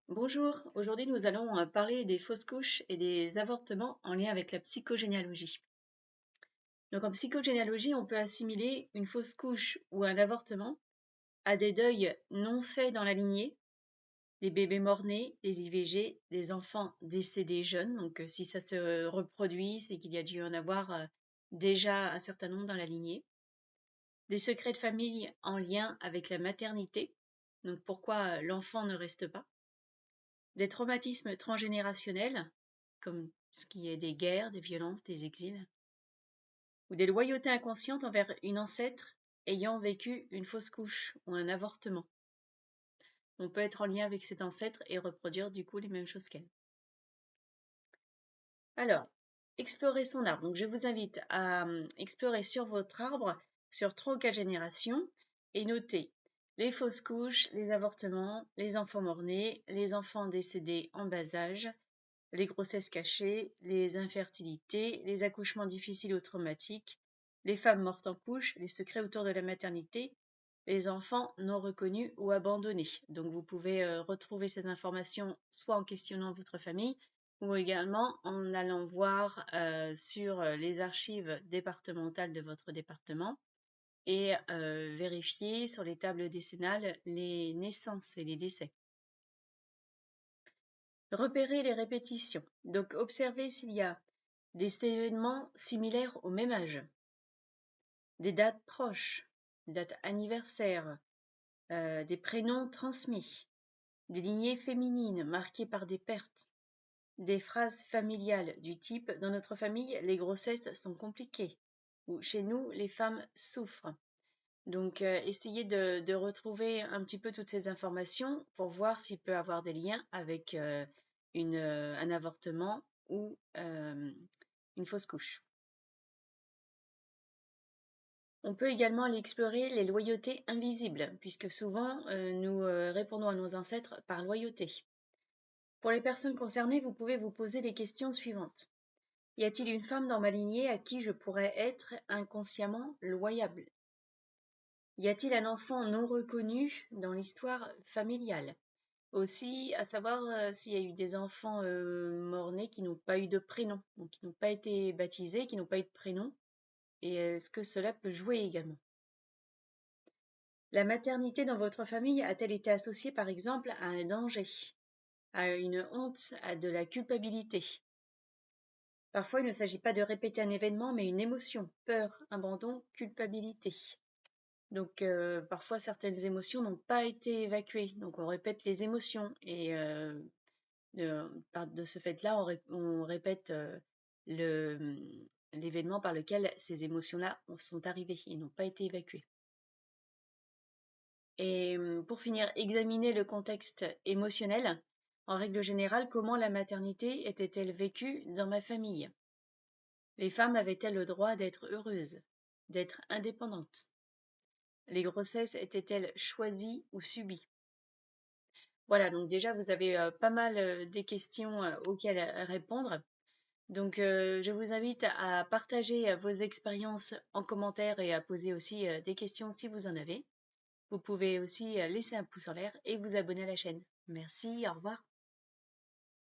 Bonjour, aujourd'hui nous allons parler des fausses couches et des avortements en lien avec la psychogénéalogie. Donc en psychogénéalogie, on peut assimiler une fausse couche ou un avortement à des deuils non faits dans la lignée, des bébés morts-nés, des IVG, des enfants décédés jeunes. Donc si ça se reproduit, c'est qu'il y a dû en avoir déjà un certain nombre dans la lignée. Des secrets de famille en lien avec la maternité, donc pourquoi l'enfant ne reste pas. Des traumatismes transgénérationnels, comme ce qui est des guerres, des violences, des exils, ou des loyautés inconscientes envers une ancêtre ayant vécu une fausse couche ou un avortement. On peut être en lien avec cet ancêtre et reproduire du coup les mêmes choses qu'elle. Alors, explorer son arbre. Donc je vous invite à explorer sur votre arbre, sur 3 ou 4 générations, et noter les fausses couches, les avortements, les enfants mort-nés, les enfants décédés en bas âge, les grossesses cachées, les infertilités, les accouchements difficiles ou traumatiques, les femmes mortes en couche, les secrets autour de la maternité, les enfants non reconnus ou abandonnés. Donc vous pouvez retrouver ces informations soit en questionnant votre famille ou également en allant voir sur les archives départementales de votre département et vérifier sur les tables décennales les naissances et les décès. Repérer les répétitions. Donc, observer s'il y a des événements similaires au même âge, des dates proches, des dates anniversaires, des prénoms transmis, des lignées féminines marquées par des pertes, des phrases familiales du type « Dans notre famille, les grossesses sont compliquées » ou « Chez nous, les femmes souffrent ». Donc, essayez de retrouver un petit peu toutes ces informations pour voir s'il peut avoir des liens avec un avortement ou une fausse couche. On peut également aller explorer les loyautés invisibles, puisque souvent nous répondons à nos ancêtres par loyauté. Pour les personnes concernées, vous pouvez vous poser les questions suivantes. Y a-t-il une femme dans ma lignée à qui je pourrais être inconsciemment loyable? Y a-t-il un enfant non reconnu dans l'histoire familiale? Aussi, à savoir s'il y a eu des enfants morts-nés qui n'ont pas eu de prénom, donc qui n'ont pas été baptisés, qui n'ont pas eu de prénom, et est-ce que cela peut jouer également? La maternité dans votre famille a-t-elle été associée par exemple à un danger, à une honte, à de la culpabilité? Parfois, il ne s'agit pas de répéter un événement, mais une émotion, peur, abandon, culpabilité. Donc, parfois, certaines émotions n'ont pas été évacuées. Donc, on répète les émotions. Et de ce fait-là, on répète l'événement par lequel ces émotions-là sont arrivées et n'ont pas été évacuées. Et pour finir, examiner le contexte émotionnel. En règle générale, comment la maternité était-elle vécue dans ma famille? Les femmes avaient-elles le droit d'être heureuses, d'être indépendantes? Les grossesses étaient-elles choisies ou subies? Voilà, donc déjà, vous avez pas mal des questions auxquelles répondre. Donc, je vous invite à partager vos expériences en commentaire et à poser aussi des questions si vous en avez. Vous pouvez aussi laisser un pouce en l'air et vous abonner à la chaîne. Merci, au revoir.